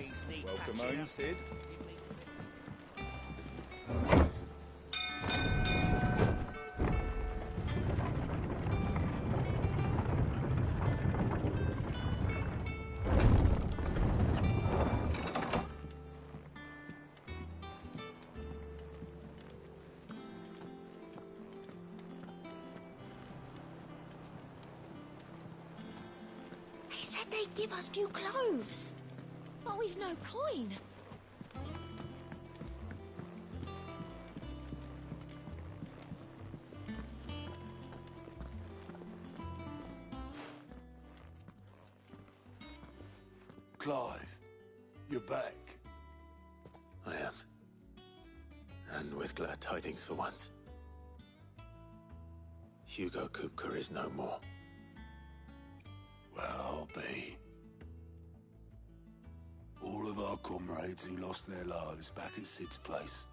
strays need Welcome patching home, up. Sid. They said they'd give us new clothes, but we've no coin. Clive, you're back. I am. And with glad tidings for once. Hugo Kupka is no more. Well, I'll be. All of our comrades who lost their lives back at Sid's place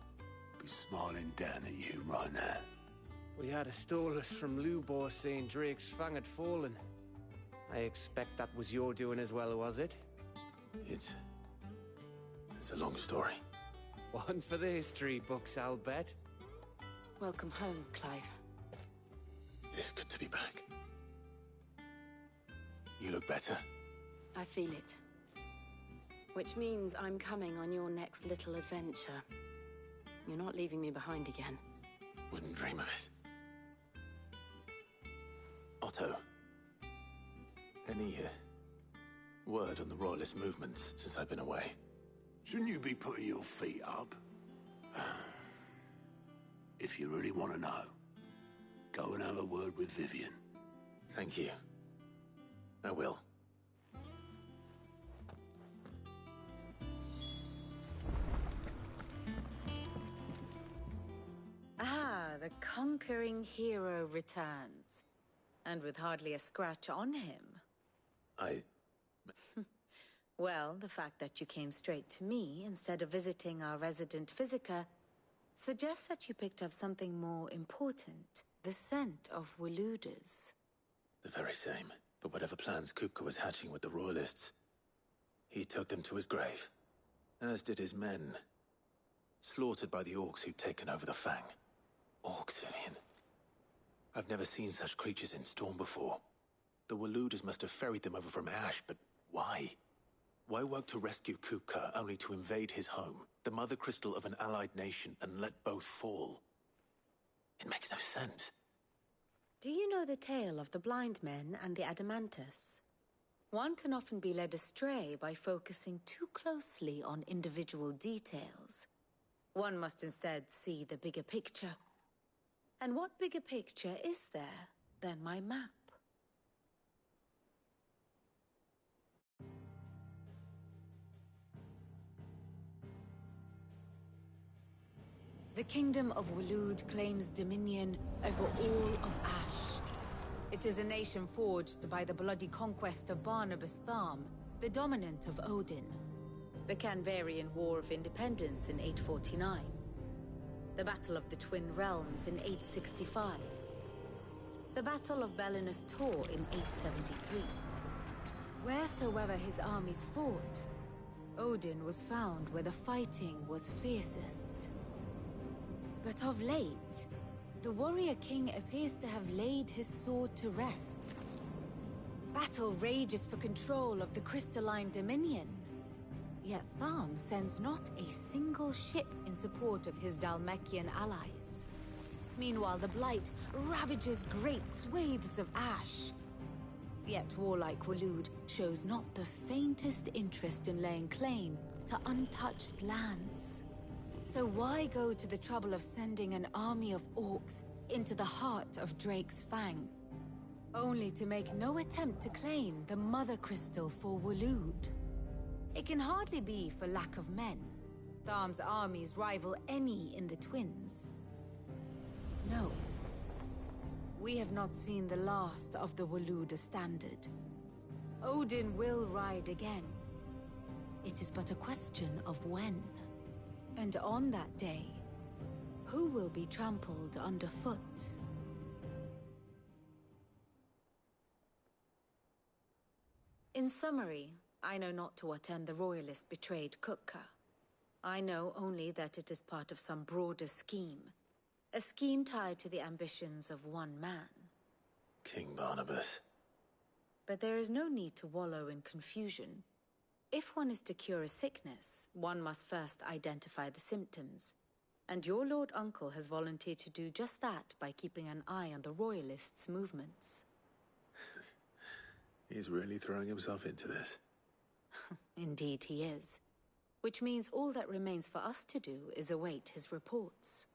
be smiling down at you right now. We had a stolus from Lubor saying Drake's fang had fallen. I expect that was your doing as well, was it? It's a long story. One for the history books, I'll bet. Welcome home, Clive. It's good to be back. You look better. I feel it. Which means I'm coming on your next little adventure. You're not leaving me behind again. Wouldn't dream of it. Otto. Any word on the Royalist movements since I've been away? Shouldn't you be putting your feet up? If you really want to know, go and have a word with Vivian. Thank you. I will. Ah, the conquering hero returns. And with hardly a scratch on him. Well, the fact that you came straight to me instead of visiting our resident Physica suggests that you picked up something more important. The scent of Waludas. The very same. But whatever plans Kupka was hatching with the Royalists, he took them to his grave. As did his men. Slaughtered by the orcs who'd taken over the Fang. Orcs, Vivian. I've never seen such creatures in Storm before. The Waludas must have ferried them over from Ash, but why? Why work to rescue Kupka only to invade his home, the mother crystal of an allied nation, and let both fall? It makes no sense. Do you know the tale of the blind men and the Adamantus? One can often be led astray by focusing too closely on individual details. One must instead see the bigger picture. And what bigger picture is there than my map? The Kingdom of Waloed claims dominion over all of Ash. It is a nation forged by the bloody conquest of Barnabas Tharm, the dominant of Odin. The Canvarian War of Independence in 849. The Battle of the Twin Realms in 865. The Battle of Belinus Tor in 873. Wheresoever his armies fought, Odin was found where the fighting was fiercest. But of late, the warrior king appears to have laid his sword to rest. Battle rages for control of the crystalline dominion. Yet Tharm sends not a single ship in support of his Dhalmekian allies. Meanwhile, the Blight ravages great swathes of Ash. Yet warlike Waloed shows not the faintest interest in laying claim to untouched lands. So why go to the trouble of sending an army of orcs into the heart of Drake's Fang, only to make no attempt to claim the Mother Crystal for Waloed? It can hardly be for lack of men. Tharm's armies rival any in the Twins. No. We have not seen the last of the Waluda standard. Odin will ride again. It is but a question of when. And on that day, who will be trampled underfoot? In summary, I know not to what end the Royalists betrayed Kupka. I know only that it is part of some broader scheme. A scheme tied to the ambitions of one man. King Barnabas. But there is no need to wallow in confusion. If one is to cure a sickness, one must first identify the symptoms. And your Lord Uncle has volunteered to do just that by keeping an eye on the Royalists' movements. He's really throwing himself into this. Indeed he is. Which means all that remains for us to do is await his reports.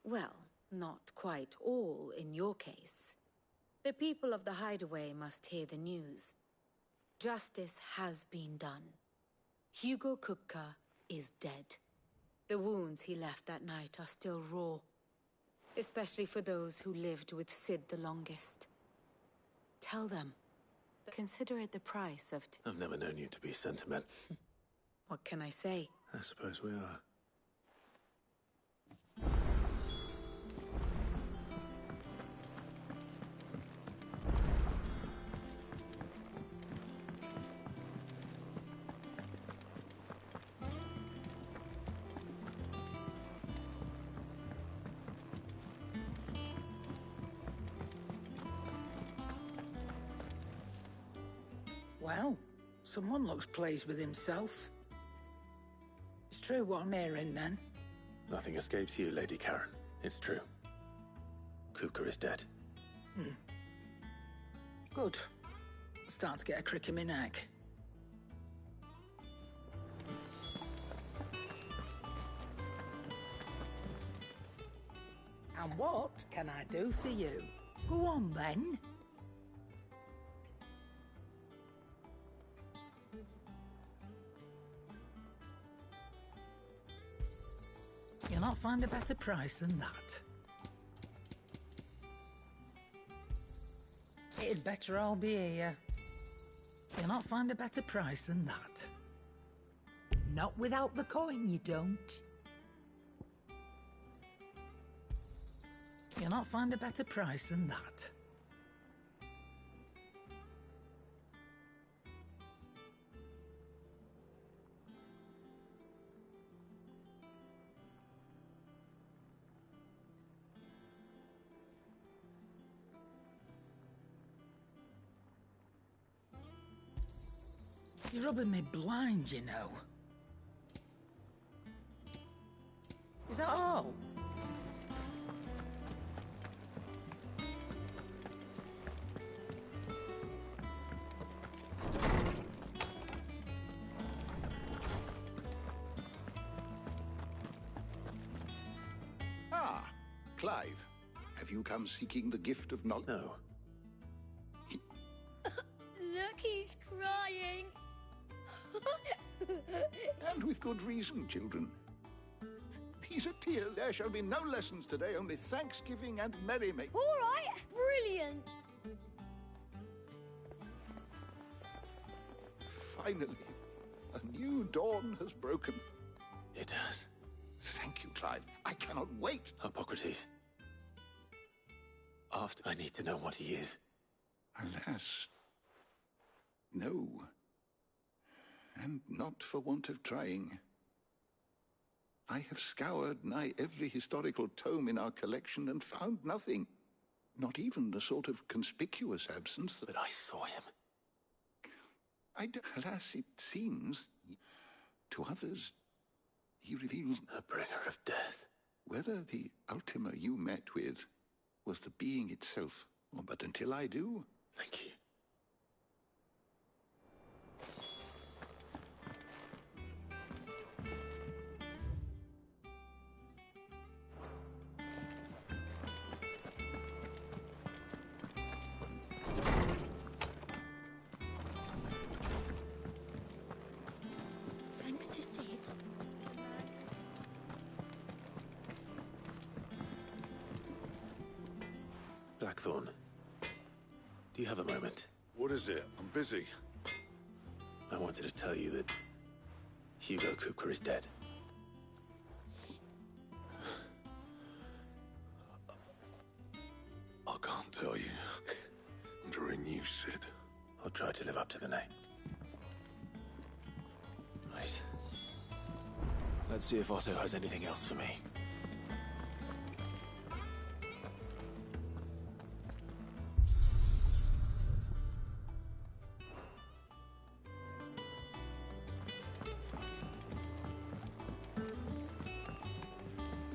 Well, not quite all in your case. The people of the Hideaway must hear the news. Justice has been done. Hugo Kupka is dead. The wounds he left that night are still raw. Especially for those who lived with Sid the longest. Tell them. Consider it the price of... I've never known you to be sentimental. What can I say? I suppose we are. Well, someone looks pleased with himself. It's true what I'm hearing, then. Nothing escapes you, Lady Karen. It's true. Kupka is dead. Good. Starting to get a crick in my neck. And what can I do for you? Go on, then. You'll not find a better price than that. It'd better all be here. You'll not find a better price than that. Not without the coin, you don't. You'll not find a better price than that. You're rubbing me blind, you know. Is that all? Ah, Clive. Have you come seeking the gift of knowledge? No. Look, he's crying. And with good reason, children. These are tears. There shall be no lessons today, only thanksgiving and merrymaking. All right, brilliant. Finally, a new dawn has broken. It has. Thank you, Clive. I cannot wait. Hippocrates. After, I need to know what he is. Alas, no. And not for want of trying. I have scoured nigh every historical tome in our collection and found nothing. Not even the sort of conspicuous absence that... But I saw him. Alas, it seems, to others, he reveals... A bringer of death. Whether the Ultima you met with was the being itself, but until I do... Thank you. Thanks to Sid. Blackthorn. Do you have a moment? What is it? I'm busy. I wanted to tell you that Hugo Kupka is dead. I can't tell you. Under a new Sid. I'll try to live up to the name. Let's see if Otto has anything else for me.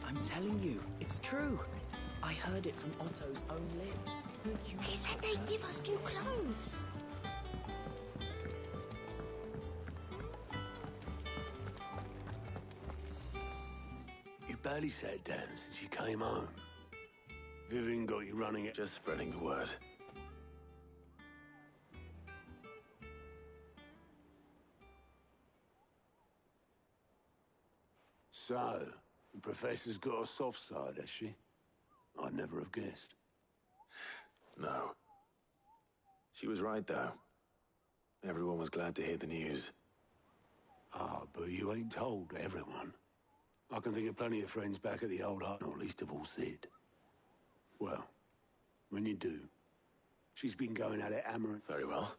I'm telling you, it's true. I heard it from Otto's own lips. They said they'd give us new clothes. You barely sat down since you came home. Vivian got you running it. Just spreading the word. So, the Professor's got a soft side, has she? I'd never have guessed. No. She was right, though. Everyone was glad to hear the news. Ah, but you ain't told everyone. I can think of plenty of friends back at the old hut, not least of all Sid. Well, when you do, she's been going at it hammering. Very well.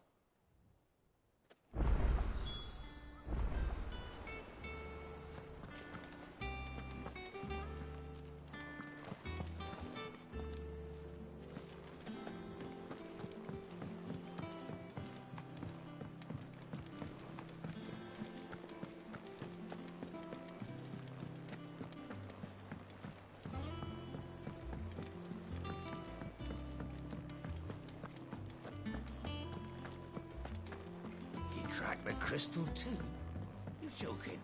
Crack the crystal too? You're joking.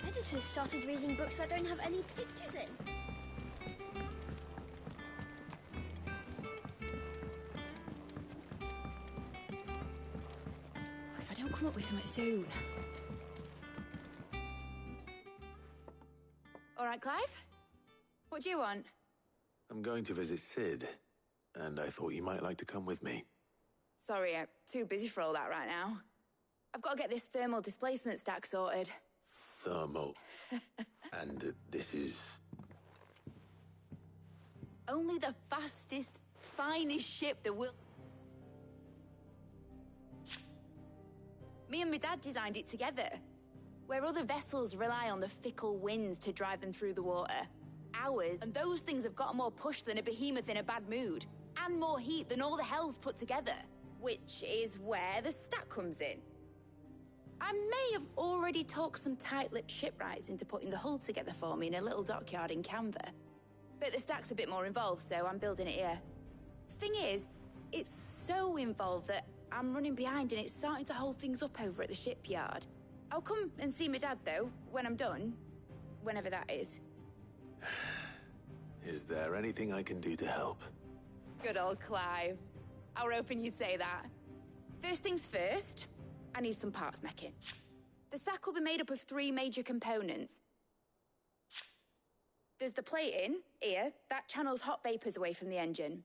Editors started reading books that don't have any pictures in. If I don't come up with something soon. All right, Clive? What do you want? I'm going to visit Sid, and I thought you might like to come with me. Sorry, I'm too busy for all that right now. I've got to get this thermal displacement stack sorted. Thermal. And this is... Only the fastest, finest ship that will... Me and my dad designed it together. Where other vessels rely on the fickle winds to drive them through the water. Ours, and those things have got more push than a behemoth in a bad mood. And more heat than all the hells put together. Which is where the stack comes in. I may have already talked some tight-lipped shipwrights into putting the hull together for me in a little dockyard in Canva. But the stack's a bit more involved, so I'm building it here. Thing is, it's so involved that I'm running behind and it's starting to hold things up over at the shipyard. I'll come and see my dad, though, when I'm done. Whenever that is. Is there anything I can do to help? Good old Clive. I were hoping you'd say that. First things first, I need some parts meching. The stack will be made up of 3 major components. There's the plating, here, that channels hot vapors away from the engine.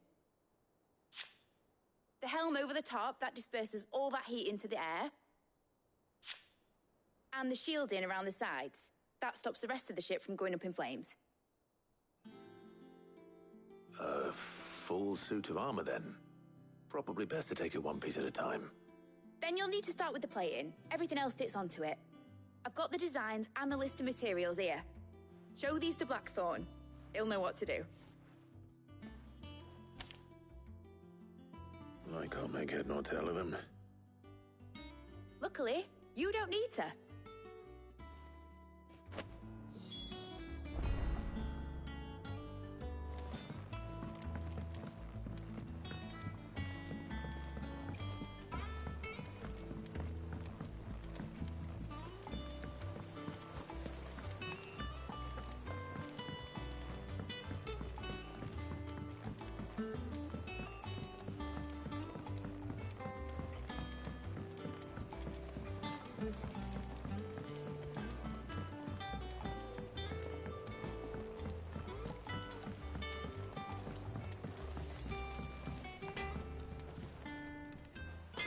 The helm over the top, that disperses all that heat into the air. And the shielding around the sides. That stops the rest of the ship from going up in flames. A full suit of armor, then? Probably best to take it one piece at a time. Then you'll need to start with the plating. Everything else fits onto it. I've got the designs and the list of materials here. Show these to Blackthorn. He'll know what to do. I can't make head nor tail of them. Luckily, you don't need to.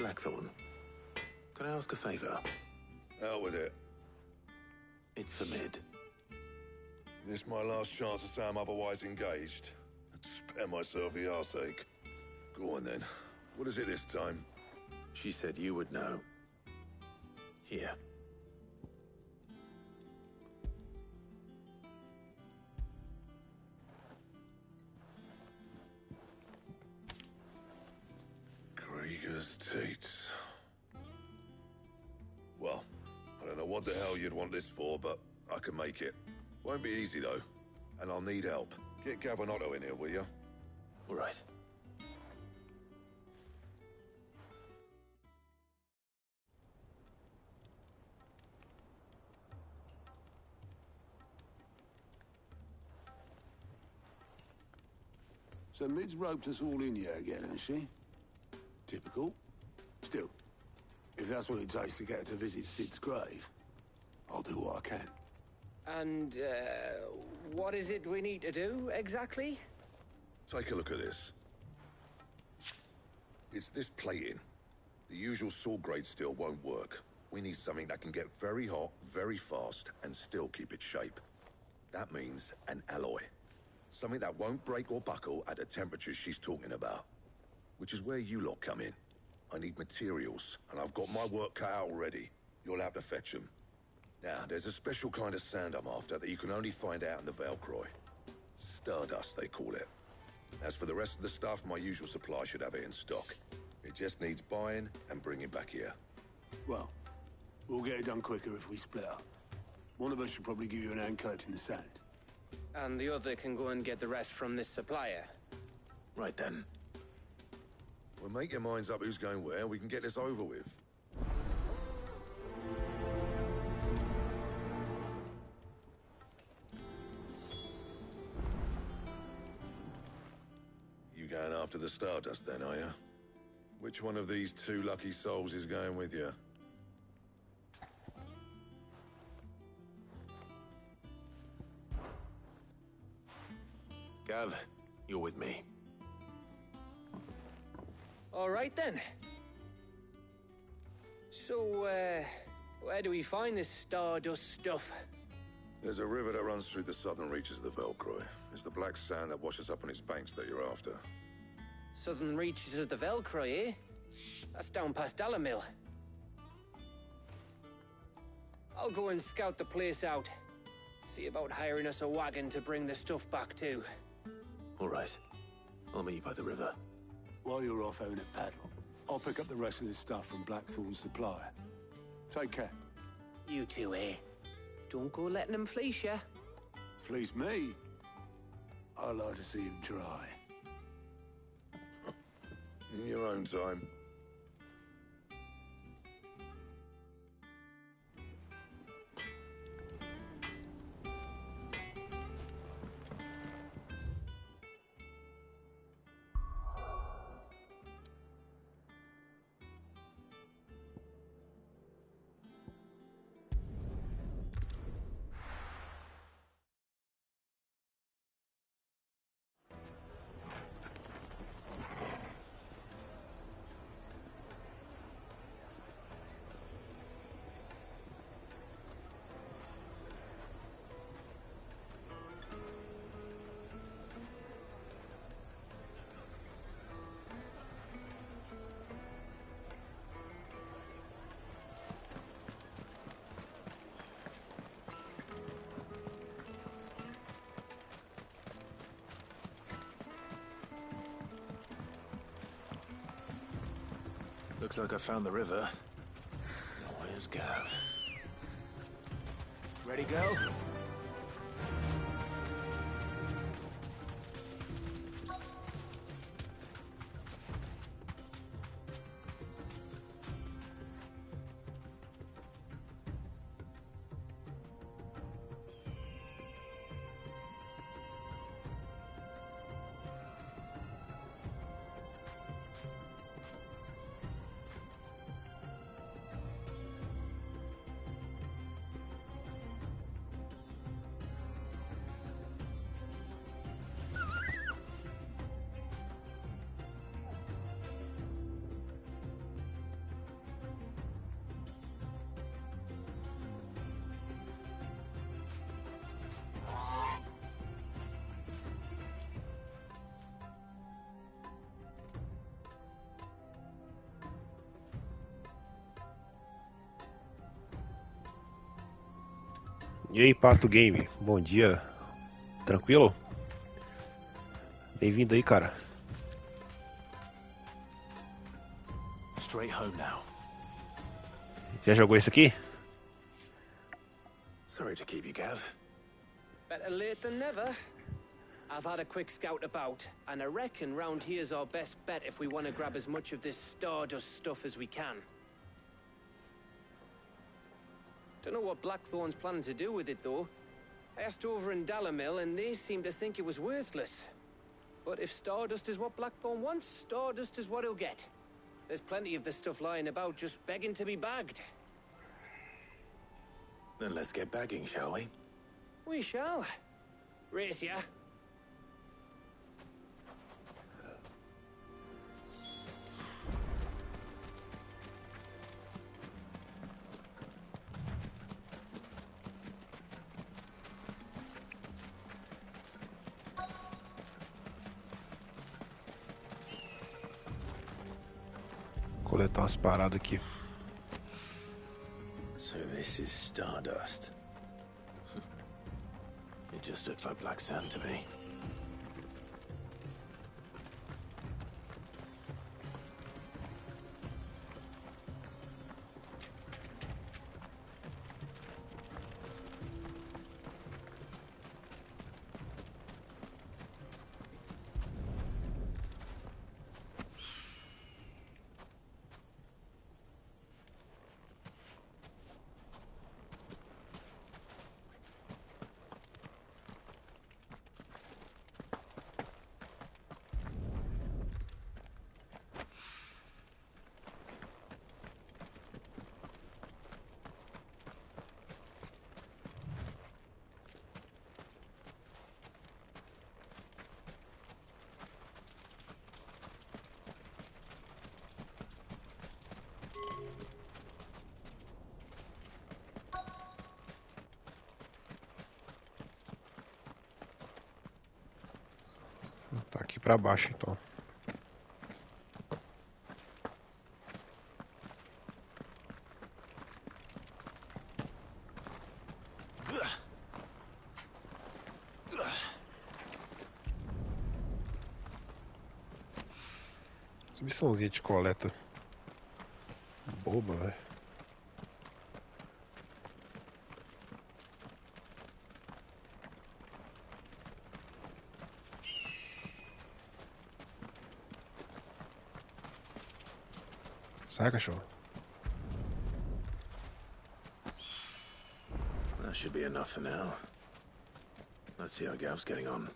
Blackthorn, can I ask a favor? Out with it. It's for Mid. This my last chance to say I'm otherwise engaged. Spare myself the arseache. Go on then. What is it this time? She said you would know. Here. Krieger's Teats. Well, I don't know what the hell you'd want this for, but I can make it. Won't be easy, though. And I'll need help. Get Gav and Otto in here, will you? All right. So Mid's roped us all in here again, has she? Typical. Still, if that's what it takes to get her to visit Sid's grave, I'll do what I can. And, what is it we need to do, exactly? Take a look at this. It's this plating. The usual sword grade steel won't work. We need something that can get very hot, very fast, and still keep its shape. That means an alloy. Something that won't break or buckle at the temperatures she's talking about. Which is where you lot come in. I need materials, and I've got my work cut out already. You'll have to fetch them. Now, there's a special kind of sand I'm after that you can only find out in the Velcroy. Stardust, they call it. As for the rest of the stuff, my usual supply should have it in stock. It just needs buying and bringing back here. Well, we'll get it done quicker if we split up. One of us should probably give you an hand coat in the sand. And the other can go and get the rest from this supplier. Right then. Well, make your minds up who's going where, and we can get this over with. You going after the Stardust then, are you? Which one of these two lucky souls is going with you? Gav, you're with me. All right, then. So, where do we find this Stardust stuff? There's a river that runs through the southern reaches of the Velcroy. It's the black sand that washes up on its banks that you're after. Southern reaches of the Velcroy, eh? That's down past Dalamil. I'll go and scout the place out. See about hiring us a wagon to bring the stuff back to. All right. I'll meet you by the river. While you're off having a paddle, I'll pick up the rest of this stuff from Blackthorn's supplier. Take care. You two, eh? Don't go letting them fleece ya. Fleece me? I like to see him try. In your own time. Looks like I found the river. Now where's Gav? Ready, go? E aí, Pato Game, bom dia. Tranquilo? Bem-vindo aí, cara. Straight home now. Já jogou esse aqui? Sorry to keep you, Gav. Better late than never. I've had a quick scout about, and I reckon round here's our best bet if we want to grab as much of this Stardust stuff as we can. Don't know what Blackthorn's planning to do with it, though. I asked over in Dalamil, and they seem to think it was worthless. But if Stardust is what Blackthorn wants, Stardust is what he'll get. There's plenty of the stuff lying about, just begging to be bagged. Then let's get bagging, shall we? We shall. Race ya. Coletar umas paradas aqui. So this is Stardust. It just looks like black sand to me. Tá aqui pra baixo então. Missãozinha de coleta. Boba, velho. Sai, cachorro. That should be enough for now. Let's see how Gav's getting on.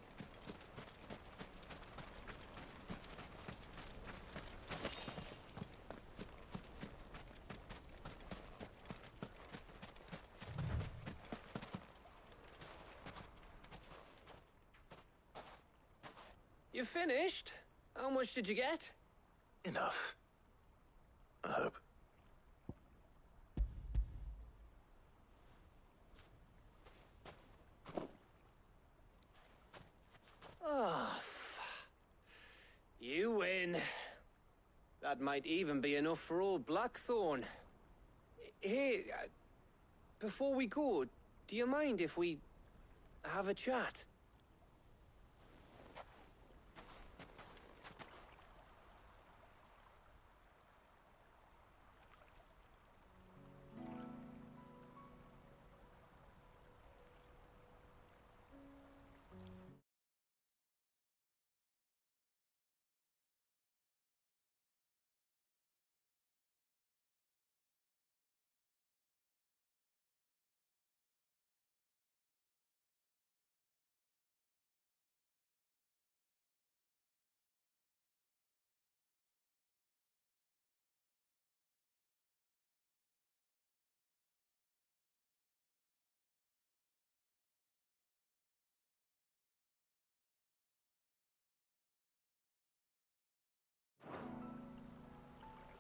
You finished? How much did you get? Enough. I hope. Oh, you win. That might even be enough for old Blackthorn. Hey, before we go, do you mind if we have a chat?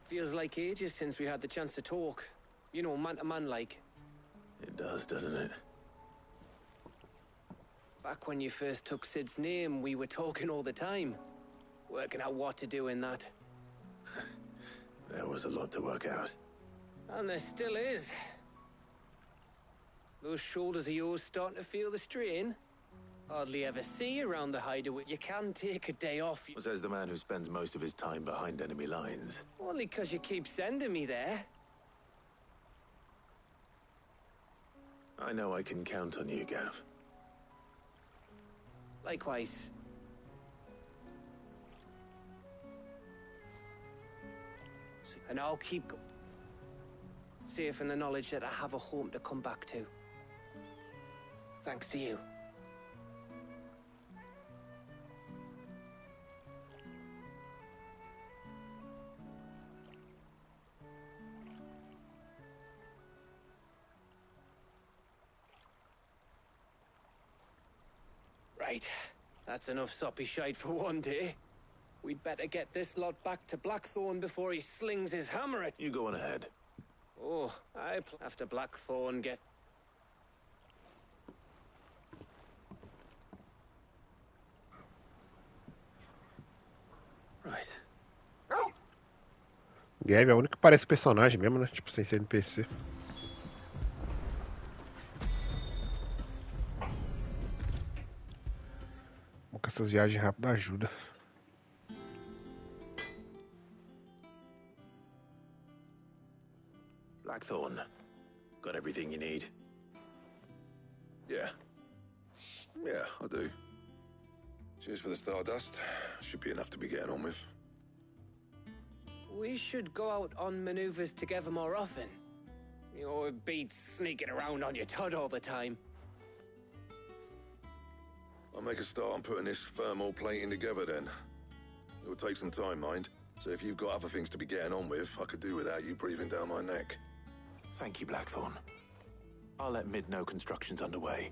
Feels like ages since we had the chance to talk. You know, man to man like. It does, doesn't it? Back when you first took Sid's name, we were talking all the time. Working out what to do in that. There was a lot to work out. And there still is. Those shoulders of yours starting to feel the strain? Hardly ever see you around the hideaway. You can take a day off. Says the man who spends most of his time behind enemy lines. Only 'cause you keep sending me there. I know I can count on you, Gav. Likewise. And I'll keep safe in the knowledge that I have a home to come back to. Thanks to you. Right. That's enough soppy shite for one day. We'd better get this lot back to Blackthorn before he slings his hammer at... You go on ahead. Oh, after Blackthorn get... Right. Gav é a única que parece personagem mesmo, né? Tipo, sem ser NPC. Bom que essas viagens rápidas ajudam. Blackthorn. Got everything you need? Yeah. Yeah, I do. Cheers for the Stardust. Should be enough to be getting on with. We should go out on maneuvers together more often. You know, it beats sneaking around on your Todd all the time. I'll make a start on putting this thermal plating together then. It will take some time, mind. So if you've got other things to be getting on with, I could do without you breathing down my neck. Thank you, Blackthorn. I'll let Mid know construction's underway.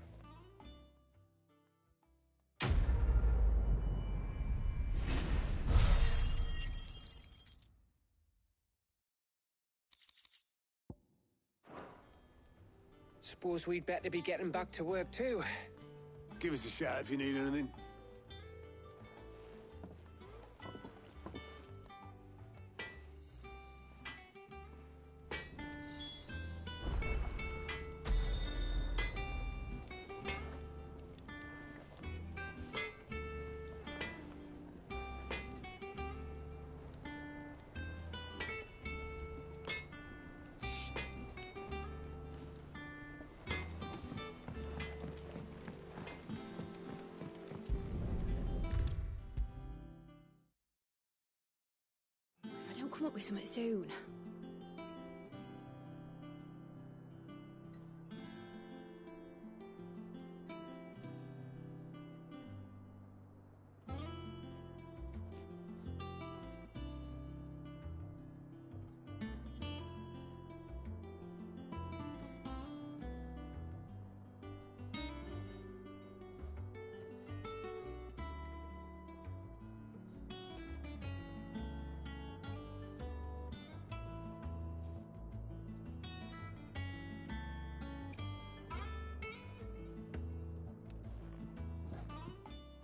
Suppose we'd better be getting back to work too. Give us a shout if you need anything. If I don't come up with something soon.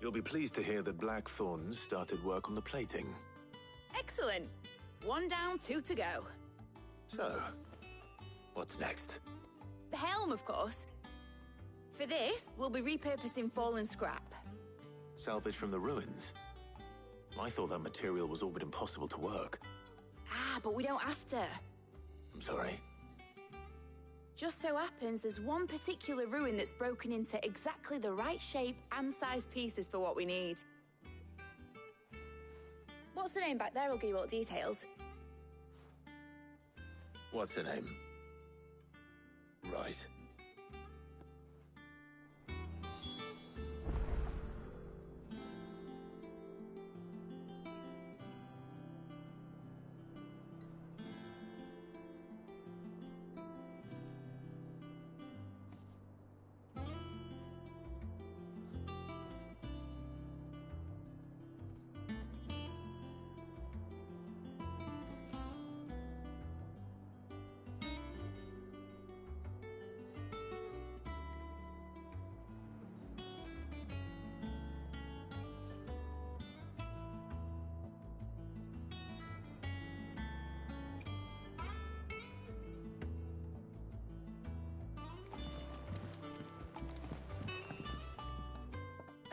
You'll be pleased to hear that Blackthorn's started work on the plating. Excellent. One down, two to go. So, what's next? The helm, of course. For this, we'll be repurposing fallen scrap. Salvage from the ruins? I thought that material was all but impossible to work. Ah, but we don't have to. I'm sorry. Just so happens there's one particular ruin that's broken into exactly the right shape and size pieces for what we need. What's the name back there? I'll give you all the details. What's her name? Right.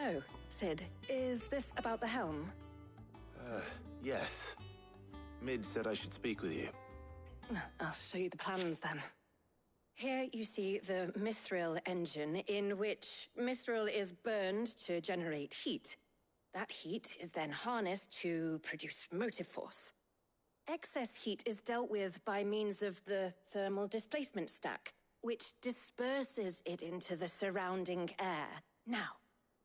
Oh, Sid, is this about the helm? Yes. Mid said I should speak with you. I'll show you the plans then. Here you see the mithril engine, in which mithril is burned to generate heat. That heat is then harnessed to produce motive force. Excess heat is dealt with by means of the thermal displacement stack, which disperses it into the surrounding air. Now,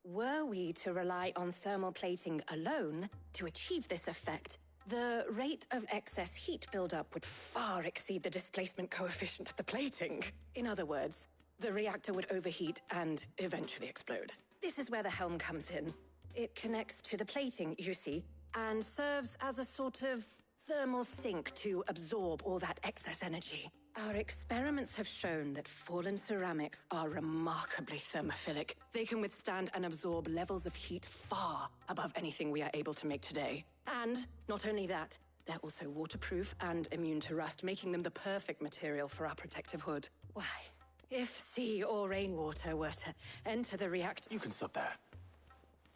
were we to rely on thermal plating alone to achieve this effect, the rate of excess heat buildup would far exceed the displacement coefficient of the plating. In other words, the reactor would overheat and eventually explode. This is where the helm comes in. It connects to the plating, you see, and serves as a sort of thermal sink to absorb all that excess energy. Our experiments have shown that fallen ceramics are remarkably thermophilic. They can withstand and absorb levels of heat far above anything we are able to make today. And not only that, they're also waterproof and immune to rust, making them the perfect material for our protective hood. Why, if sea or rainwater were to enter the reactor... You can stop there.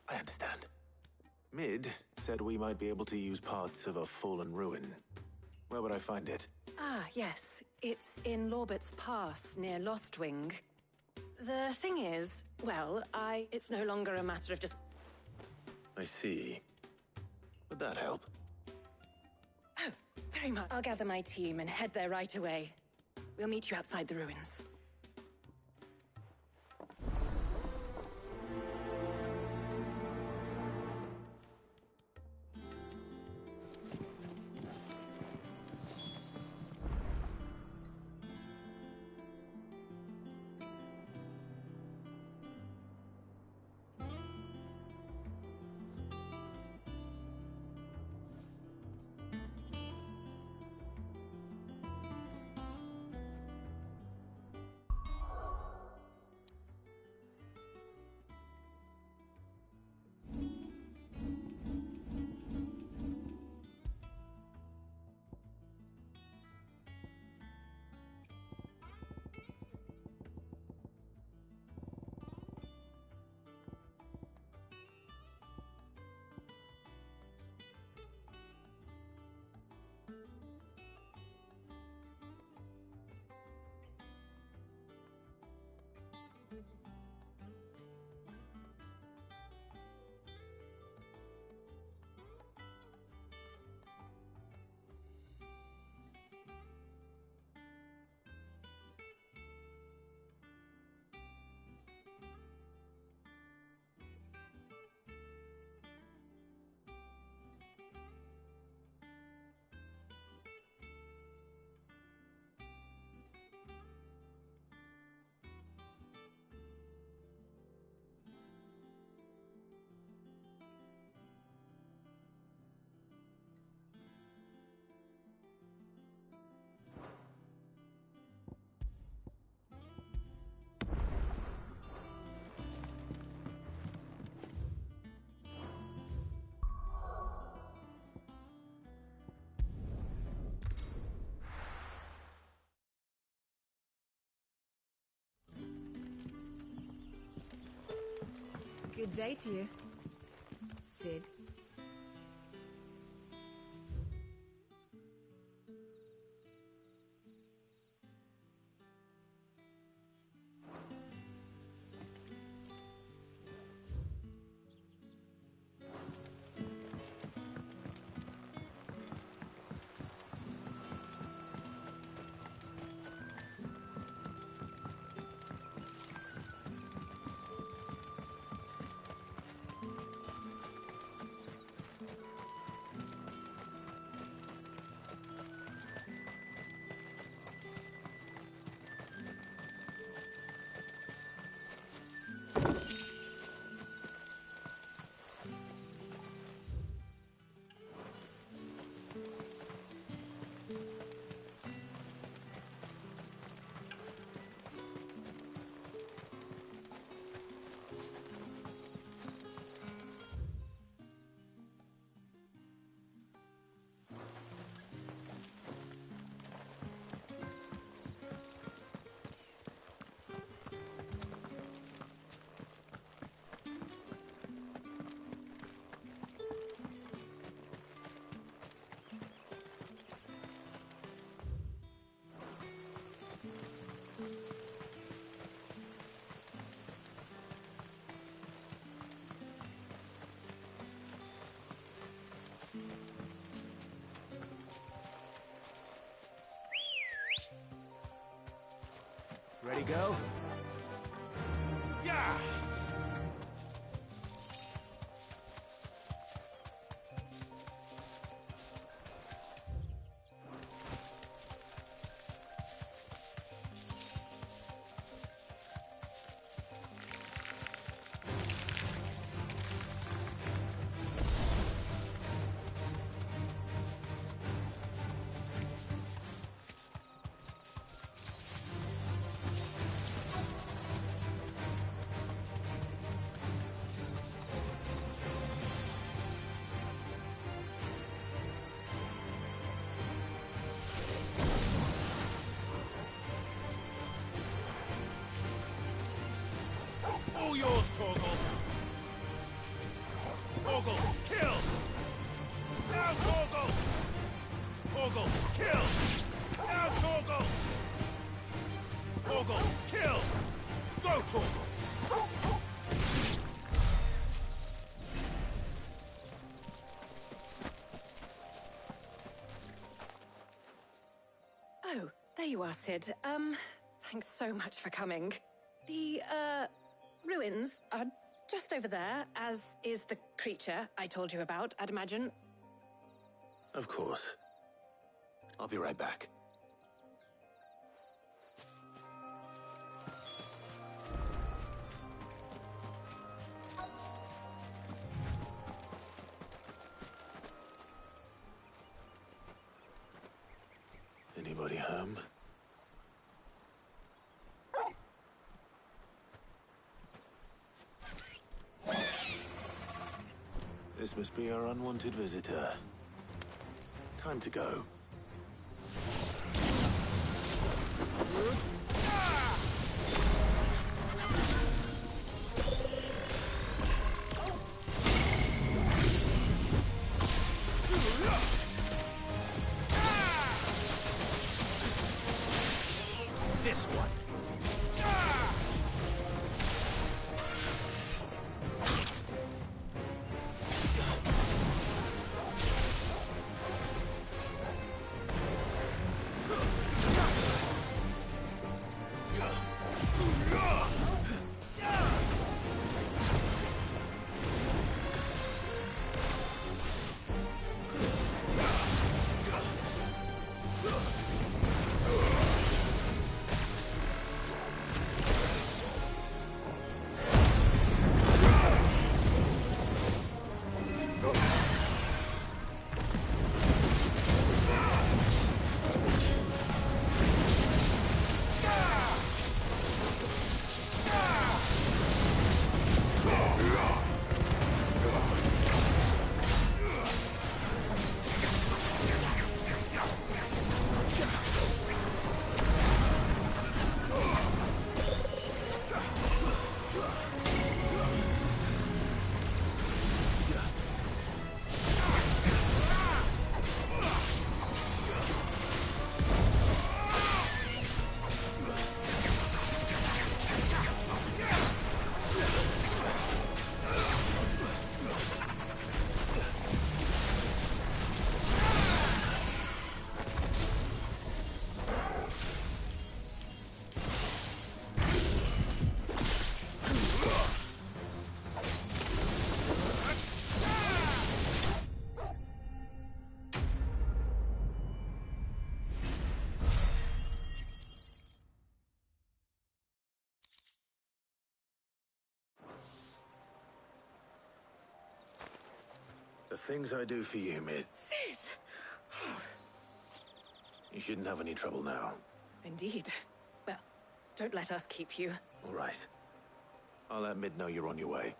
I understand. Mid said we might be able to use parts of a fallen ruin. Where would I find it? Ah, yes. It's in Lorbert's Pass, near Lostwing. The thing is, well, it's no longer a matter of just... I see. Would that help? Oh, very much. I'll gather my team and head there right away. We'll meet you outside the ruins. Good day to you, Sid. Ready, go? Yeah! All yours, Torgal! Torgal, kill! Now, Torgal! Torgal, kill! Now, Torgal! Torgal, kill! Go, Torgal! Oh, there you are, Sid. Thanks so much for coming. The, ruins are just over there, as is the creature I told you about, I'd imagine. Of course. I'll be right back. Anybody home? This must be our unwanted visitor. Time to go. This one. The things I do for you, Mid. Sid! You shouldn't have any trouble now. Indeed. Well, don't let us keep you. All right. I'll let Mid know you're on your way.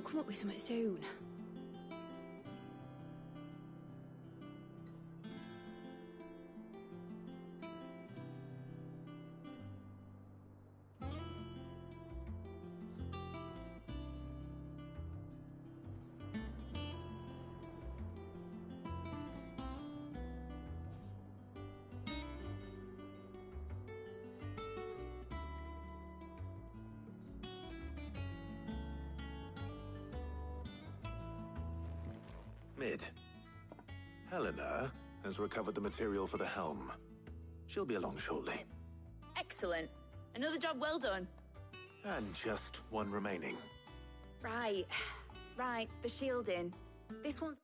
I'll come up with something soon. Mid. Helena has recovered the material for the helm. She'll be along shortly. Excellent. Another job well done. And just one remaining. Right. Right, the shielding. This one's...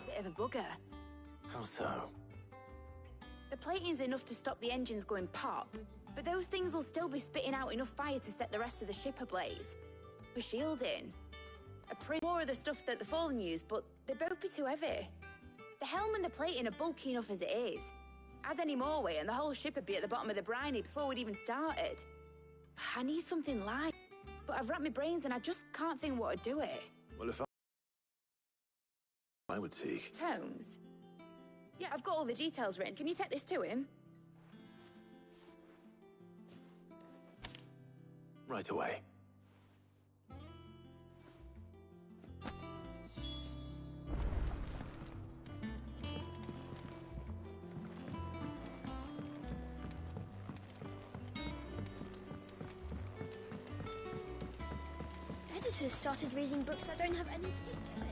Bit of a bugger. How so? The plating's enough to stop the engines going pop, but those things will still be spitting out enough fire to set the rest of the ship ablaze. For shielding. More of the stuff that the Fallen use, but they'd both be too heavy. The helm and the plating are bulky enough as it is. Add any more weight and the whole ship would be at the bottom of the briny before we'd even started. I need something light. But I've racked my brains and I just can't think what would do it. Well, if I would seek... Tomes? Yeah, I've got all the details written. Can you take this to him? Right away. Editors started reading books that don't have any pictures in.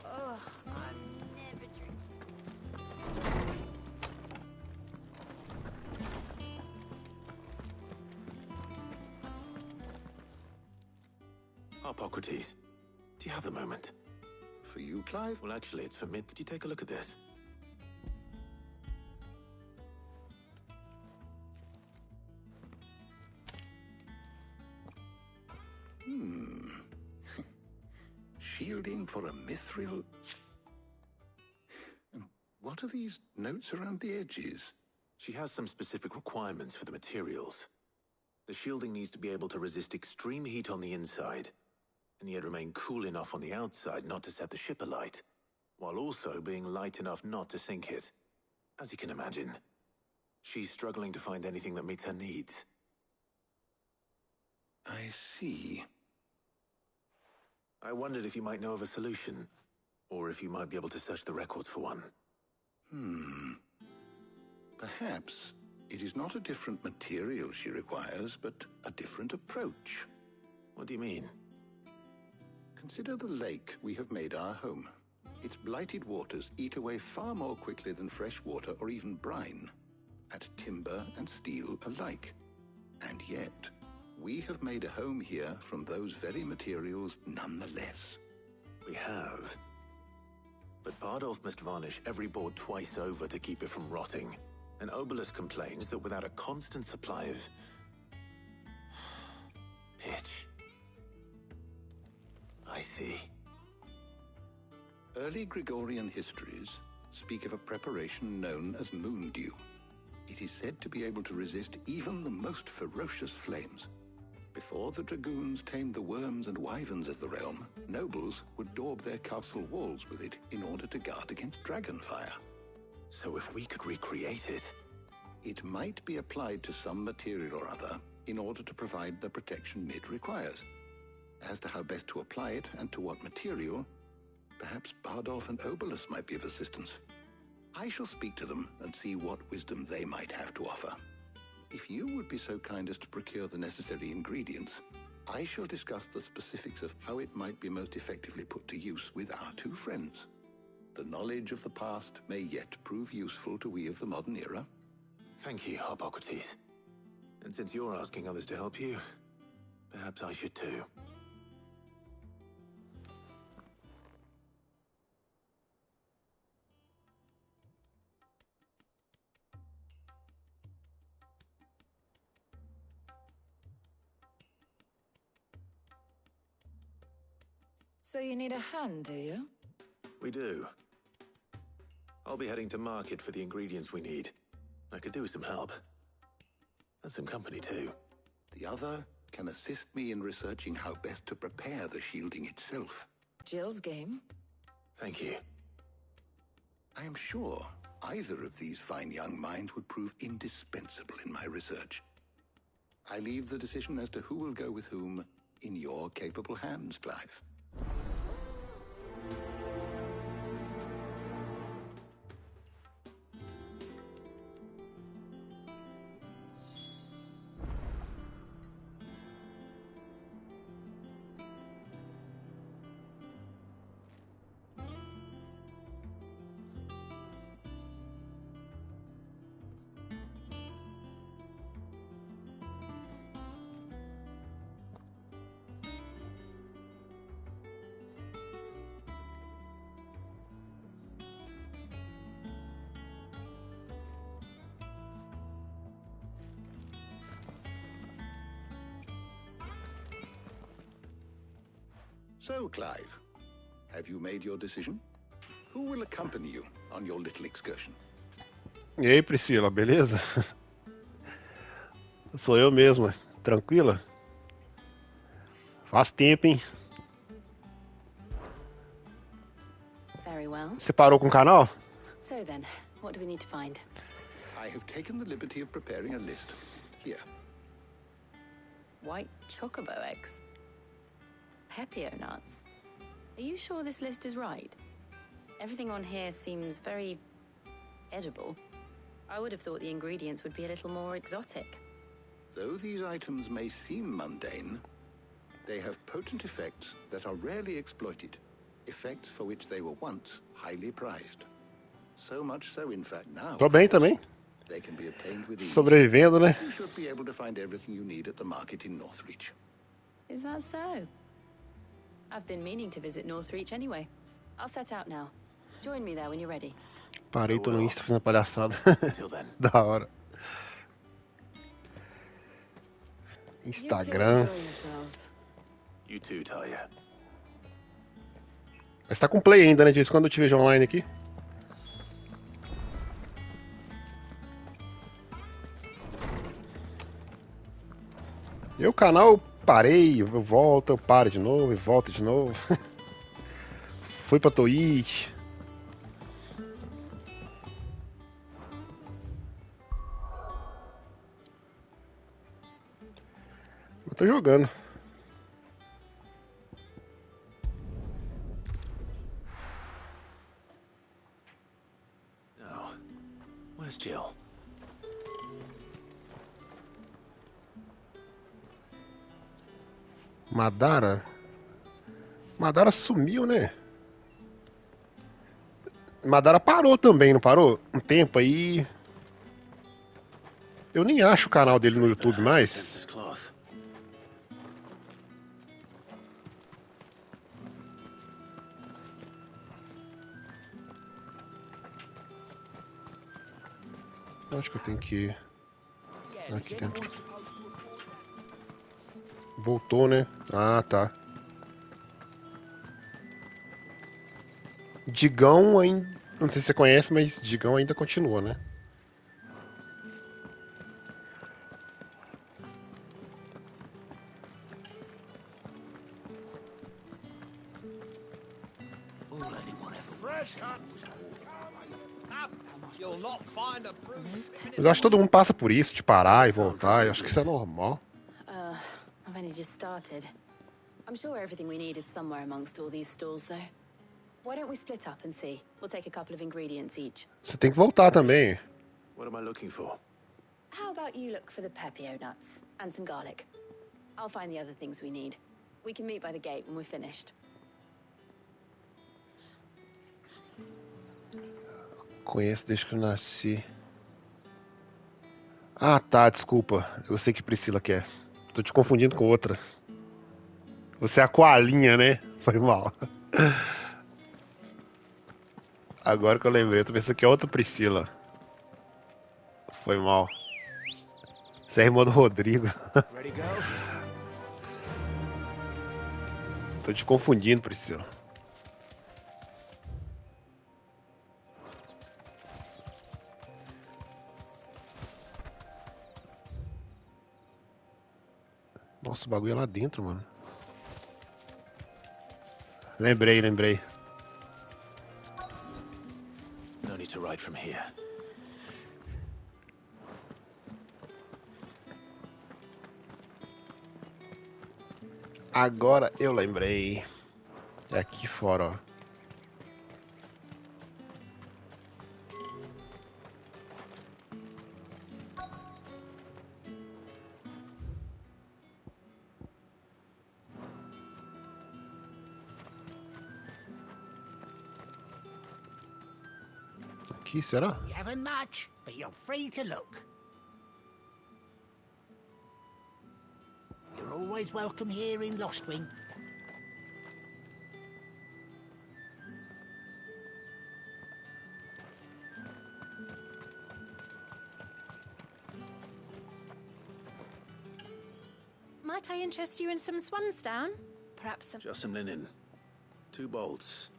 Ugh, I'm never drinking. Hippocrates, do you have the moment? For you, Clive? Well, actually, it's for me. Could you take a look at this? Shielding for a mithril? What are these notes around the edges? She has some specific requirements for the materials. The shielding needs to be able to resist extreme heat on the inside, and yet remain cool enough on the outside not to set the ship alight, while also being light enough not to sink it. As you can imagine, she's struggling to find anything that meets her needs. I see. I wondered if you might know of a solution, or if you might be able to search the records for one. Perhaps it is not a different material she requires, but a different approach. What do you mean? Consider the lake we have made our home. Its blighted waters eat away far more quickly than fresh water or even brine, at timber and steel alike. And yet, we have made a home here from those very materials nonetheless. We have. But Bardolph must varnish every board twice over to keep it from rotting. And Obelus complains that without a constant supply of... pitch. I see. Early Gregorian histories speak of a preparation known as moon dew. It is said to be able to resist even the most ferocious flames. Before the dragoons tamed the worms and wyverns of the realm, nobles would daub their castle walls with it in order to guard against dragonfire. So if we could recreate it... It might be applied to some material or other in order to provide the protection it requires. As to how best to apply it and to what material, perhaps Bardolph and Obolus might be of assistance. I shall speak to them and see what wisdom they might have to offer. If you would be so kind as to procure the necessary ingredients, I shall discuss the specifics of how it might be most effectively put to use with our two friends. The knowledge of the past may yet prove useful to we of the modern era. Thank you, Hippocrates. And since you're asking others to help you, perhaps I should too. So you need a hand, do you? We do. I'll be heading to market for the ingredients we need. I could do with some help. And some company, too. The other can assist me in researching how best to prepare the shielding itself. Jill's game. Thank you. I am sure either of these fine young minds would prove indispensable in my research. I leave the decision as to who will go with whom in your capable hands, Clive. So, Clive, have you made your decision? Who will accompany you on your little excursion? E aí, Priscila, beleza? Sou eu mesmo, tranquila? Faz tempo, hein? Very well. Você parou com o canal? So then, what do we need to find? I have taken the liberty of preparing a list. Here. White chocobo eggs. Pepio nuts. Are you sure this list is right? Everything on here seems very edible. I would have thought the ingredients would be a little more exotic. Though these items may seem mundane, they have potent effects that are rarely exploited, effects for which they were once highly prized. So much so, in fact, now Tô bem também. they can be obtained with ease. Sobrevivendo, né? You should be able to find everything you need at the market in Northreach. Is that so? I've been meaning to visit Northreach anyway. I'll set out now. Join me there when you're ready. Parei, tô no Insta fazendo palhaçada. Da hora. Instagram. You too, Talia. Mas tá com play ainda, né? De vez em quando eu te vejo online aqui. E o canal eu parei, eu volto, eu paro de novo e volto de novo. Fui pra Twitch. Eu tô jogando. Now, where's Jill? Madara? Madara sumiu, né? Madara parou também, não parou? Um tempo aí. Eu nem acho o canal dele no YouTube mais. Acho que eu tenho que ir aqui dentro. Voltou, né? Ah, tá. Digão ainda... Não sei se você conhece, mas Digão ainda continua, né? Fresh cut. Up. You'll not find a bruise. Mas eu acho que todo mundo passa por isso, de parar e voltar. Eu acho que isso é normal. I've only just started. I'm sure everything we need is somewhere amongst all these stalls, though. Why don't we split up and see? We'll take a couple of ingredients each. Você tem que voltar também. What am I looking for? How about you look for the pepio nuts and some garlic? I'll find the other things we need. We can meet by the gate when we're finished. Conheço desde que eu nasci. Ah, tá, desculpa. Eu sei que Priscila quer. Tô te confundindo com outra. Você é a coalinha, né? Foi mal. Agora que eu lembrei, eu tô pensando que é outra Priscila. Foi mal. Você é irmã do Rodrigo. Tô te confundindo, Priscila. Nossa, o bagulho é lá dentro, mano. Lembrei. No need to ride from here. Agora eu lembrei. É aqui fora, ó. Aqui, será? You haven't much, but you're free to look. You're always welcome here in Lostwing. Might I interest you in some swansdown? Perhaps some... Just some linen. 2 bolts.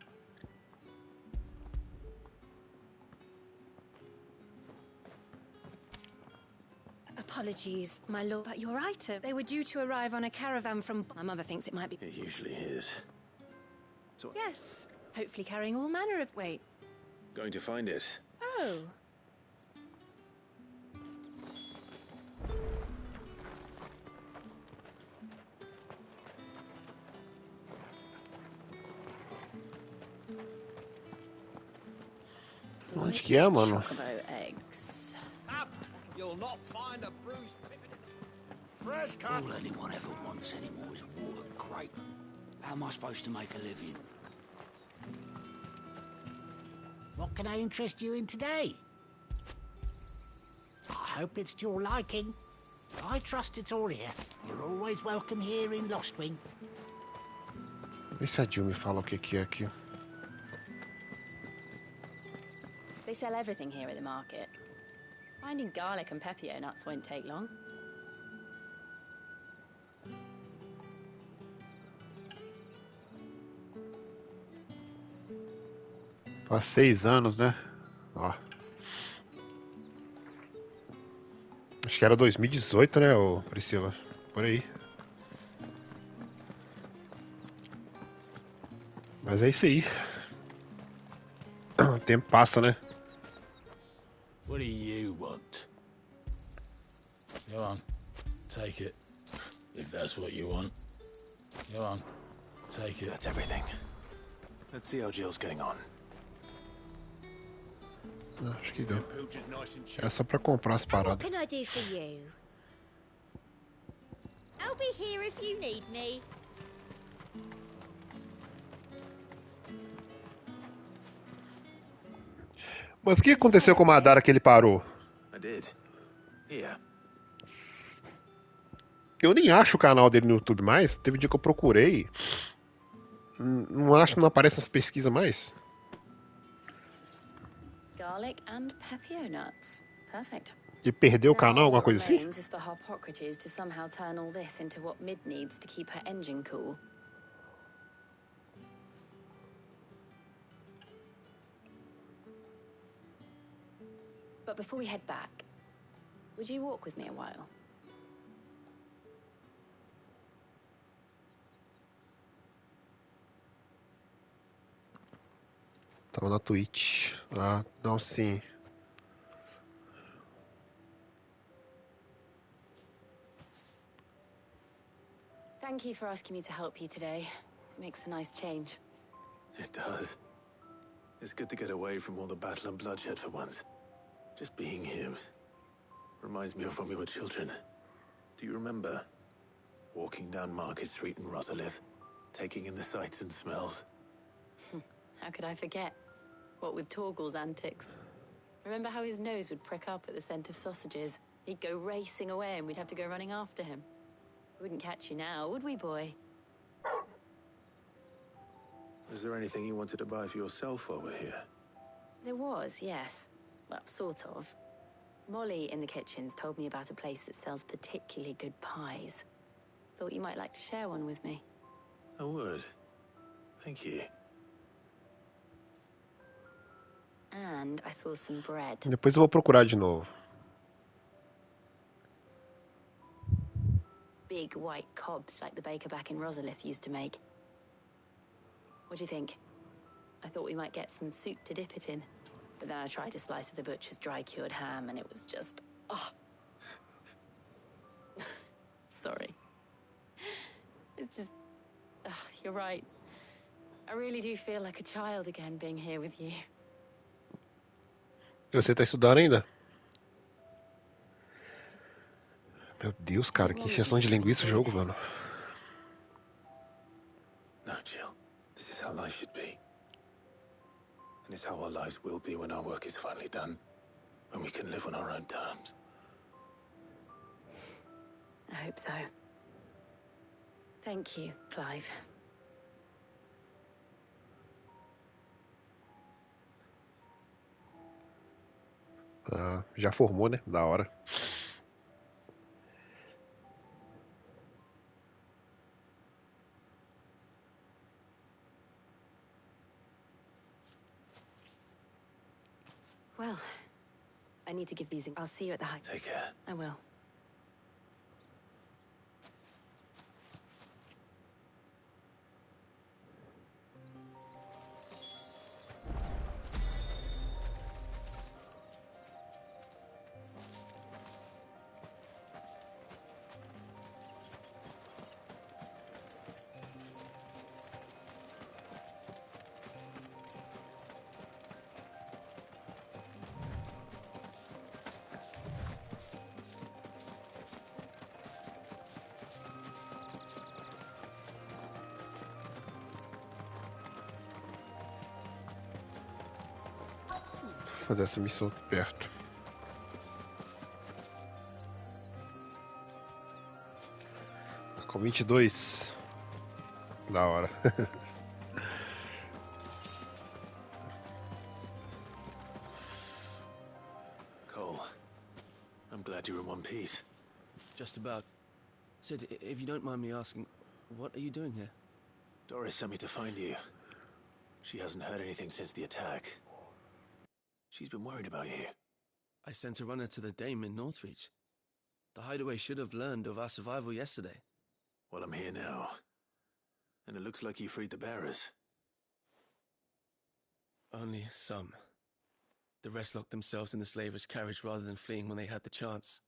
Apologies, my lord, but your item. They were due to arrive on a caravan from... My mother thinks it might be... It usually is. So Yes, hopefully carrying all manner of... Wait. going to find it. Oh. Onde que é, mano? Chocobo eggs. Up. You'll not find a bruised pippin. Fresh cut. All anyone ever wants anymore is water grape. How am I supposed to make a living? What can I interest you in today? I hope it's to your liking. I trust it's all here. You're always welcome here in Lostwing. Vê se a Jill me fala o que é aqui. They sell everything here at the market. Finding garlic and pepio nuts won't take long. Faz 6 anos, né? Ó. Acho que era 2018, né, ô Priscila? Por aí. Mas é isso aí. O tempo passa, né? What do you want? Go on, take it. If that's what you want. Go on, take it. That's everything. Let's see how Jill's getting on. Acho que deu. Era só pra comprar as What paradas. can I do for you? I'll be here if you need me. Mas o que aconteceu com o Madara que ele parou? I did. Here. Eu nem acho o canal dele no YouTube mais. Teve um dia que eu procurei. Não acho que não aparece nas pesquisas mais. Garlic and pepio nuts. Perfect. Ele perdeu o canal, alguma coisa assim? Remains is for Harpocrates to somehow turn all this into what Mid needs to keep her engine cool. But before we head back, would you walk with me a while? Tava na Twitch. Ah, não, sim. Thank you for asking me to help you today. It makes a nice change. It does. It's good to get away from all the battle and bloodshed for once. Just being here reminds me of when we were children. Do you remember? Walking down Market Street in Rosalith, taking in the sights and smells. How could I forget? What with Torgal's antics. Remember how his nose would prick up at the scent of sausages? He'd go racing away and we'd have to go running after him. We wouldn't catch you now, would we, boy? Was there anything you wanted to buy for yourself while we're here? There was, yes. Well, sort of. Molly in the kitchens told me about a place that sells particularly good pies. Thought you might like to share one with me. I would. Thank you. And I saw some bread. Depois eu vou procurar de novo. Big white cobs like the baker back in Rosalith used to make. What do you think? I thought we might get some soup to dip it in. But then I tried a slice of the butcher's dry-cured ham and it was just... oh. Sorry. It's just... you're right. I really do feel like a child again being here with you. Você tá estudando ainda? Meu Deus, cara, que encheção de linguiça o jogo, mano. No, Jill. This is how life should be. And it's how our lives will be when our work is finally done. When we can live on our own terms. I hope so. Thank you, Clive. Ah, já formou, né? Da hora. Well, I need to give these... I'll see you at the high... Take care. I will. Fazer essa missão perto. Com 22. Da hora. Cole, I'm glad you're in one piece. Just about. Sid, if you don't mind me asking, what are you doing here? Doris sent me to find you. She hasn't heard anything since the attack. She's been worried about you. I sent a runner to the Dame in Northreach. The hideaway should have learned of our survival yesterday. Well, I'm here now. And it looks like you freed the bearers. Only some. The rest locked themselves in the slaver's carriage rather than fleeing when they had the chance.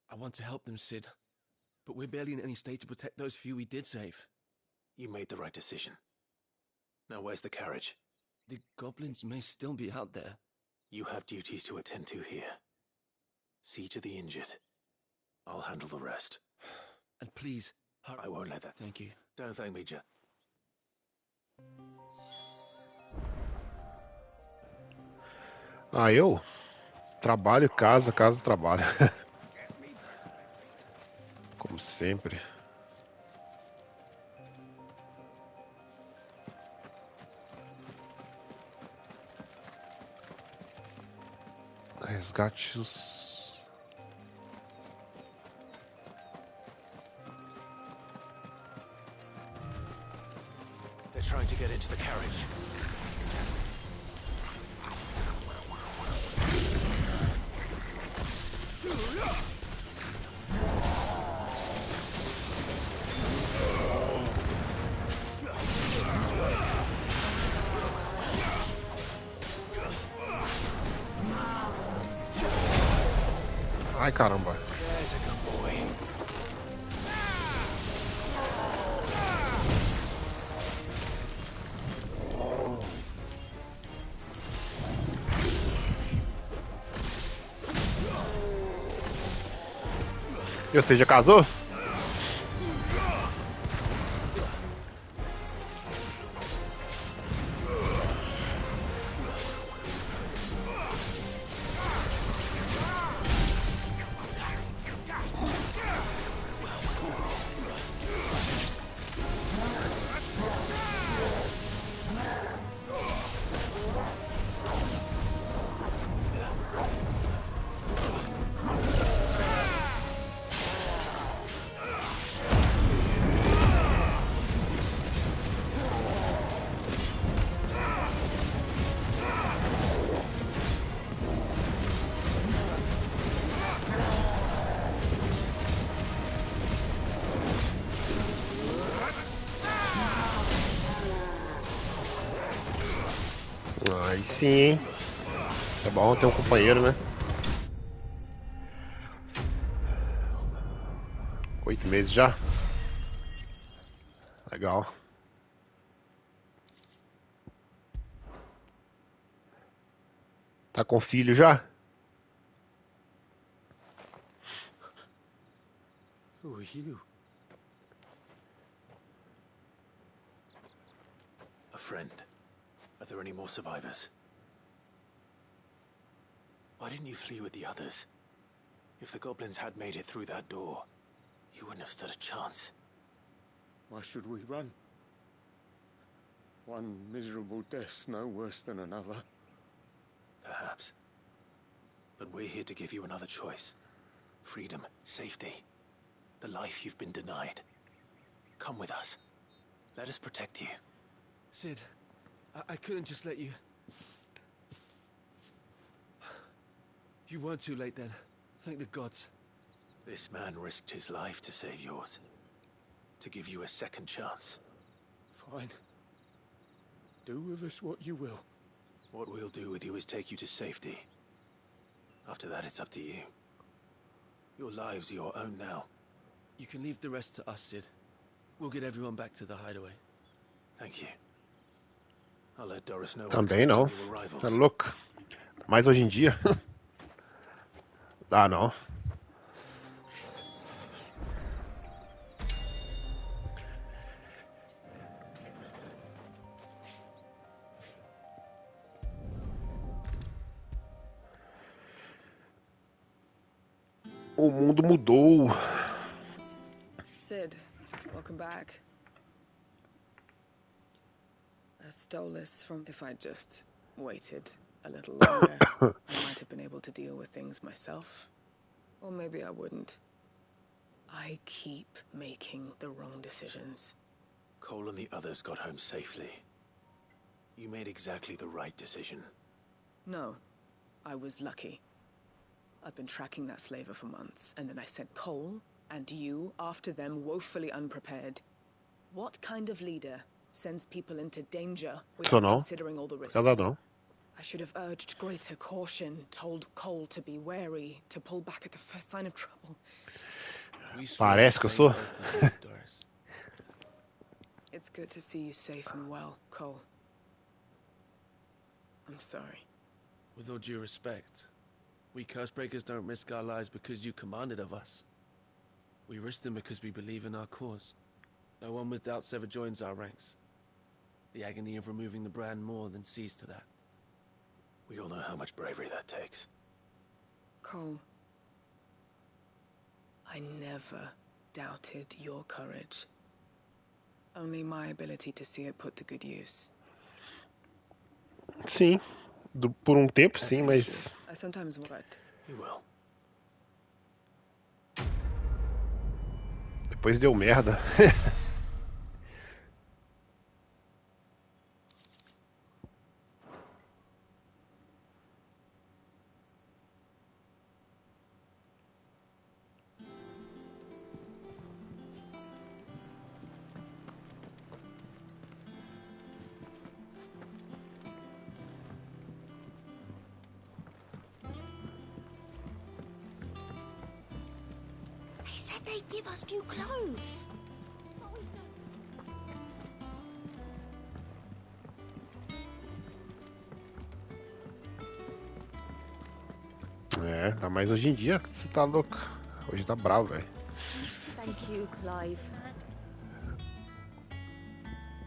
I want to help them, Sid. But we're barely in any state to protect those few we did save. You made the right decision. Now where's the carriage? The goblins may still be out there. You have duties to attend to here. See to the injured. I'll handle the rest. And please, hurry. I won't let that. Thank you. Don't thank me, Jet. Ah, eu? Trabalho, casa, casa, trabalho. Como sempre. Resgates. They're trying to get into the carriage. Ai, caramba. There's a good boy. E você já casou? Aí sim, hein? É bom ter um companheiro, né? 8 meses já? Legal. Tá com filho já? Who are you? A friend. Are there any more survivors? Why didn't you flee with the others? If the goblins had made it through that door, you wouldn't have stood a chance. Why should we run? One miserable death's no worse than another. Perhaps. But we're here to give you another choice. Freedom, safety. The life you've been denied. Come with us. Let us protect you. Sid, I couldn't just let you... You weren't too late then. Thank the gods. This man risked his life to save yours. To give you a second chance. Fine. Do with us what you will. What we'll do with you is take you to safety. After that, it's up to you. Your lives are your own now. You can leave the rest to us, Sid. We'll get everyone back to the hideaway. Thank you. I'll let Doris know. Também não. Tá louco. Mas hoje em dia... Dá não. O mundo mudou. Sid, welcome back. I stole this from... If I just waited a little longer, I might have been able to deal with things myself. Or maybe I wouldn't. I keep making the wrong decisions. Cole and the others got home safely. You made exactly the right decision. No, I was lucky. I've been tracking that slaver for months, and then I sent Cole and you after them woefully unprepared. What kind of leader sends people into danger without considering all the risks? I should have urged greater caution, told Cole to be wary, to pull back at the first sign of trouble. Parece que eu sou. It's good to see you safe and well, Cole. I'm sorry. With all due respect, we Cursebreakers don't risk our lives because you commanded of us. We risk them because we believe in our cause. No one with doubts ever joins our ranks. The agony of removing the brand more than sees to that. We all know how much bravery that takes. Cole, I never doubted your courage. Only my ability to see it put to good use. Sim. Por tempo, sim, mas... I sometimes worked. You will. Depois deu merda. said they'd give us new clothes. É, ainda mais hoje em dia, você tá louco. Hoje tá bravo, velho. Thank you, Clive.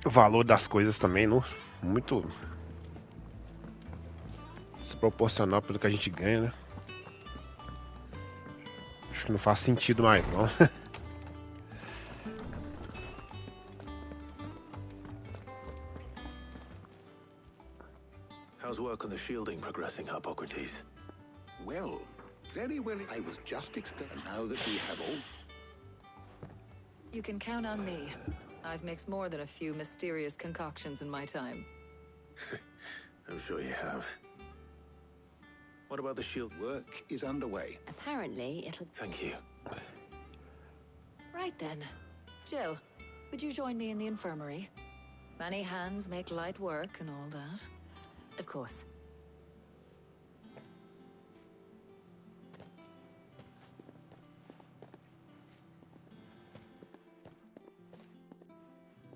O valor das coisas também, não? Muito desproporcional pelo que a gente ganha, né? Acho que não faz sentido mais, não. How's work on the shielding progressing, Hippocrates? Well, very well. I was just explaining now that we have all... You can count on me. I've mixed more than a few mysterious concoctions in my time. I'm sure you have. What about the shield? Work is underway. Apparently, it'll... Thank you. Right then. Jill, would you join me in the infirmary? Many hands make light work and all that. Of course.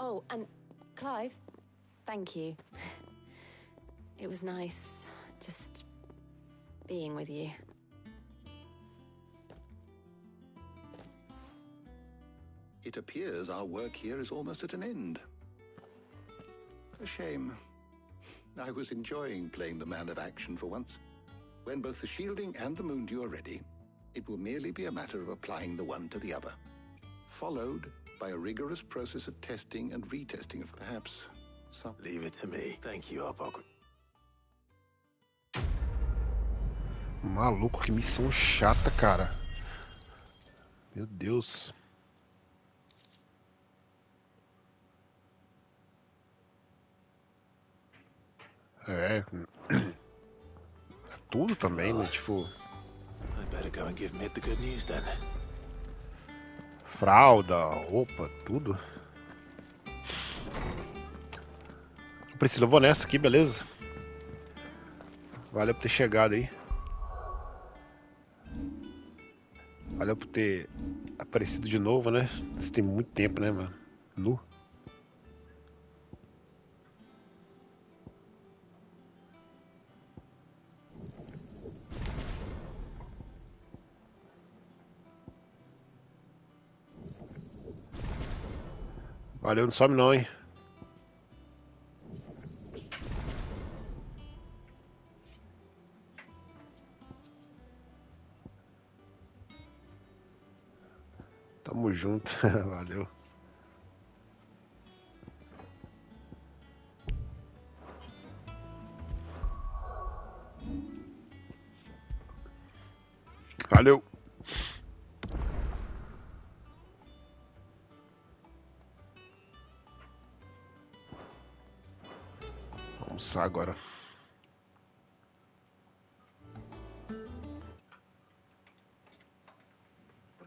Oh, and Clive, thank you. It was nice just being with you. It appears our work here is almost at an end. A shame. I was enjoying playing the man of action for once. When both the shielding and the Moondew are ready, it will merely be a matter of applying the one to the other, followed by a rigorous process of testing and retesting of perhaps some... Leave it to me. Thank you, Hippocrates. Maluco, que missão chata, cara. Meu Deus. É. Tudo também, né? Tipo. I better go and give Mid the good news then. Fralda, roupa, tudo. Priscila, eu vou nessa aqui, beleza? Valeu por ter chegado aí. Valeu por ter aparecido de novo, né? Isso tem muito tempo, né, mano? Nu. Valeu, não some não, hein? Tamo junto, valeu. Valeu. Vamos almoçar agora.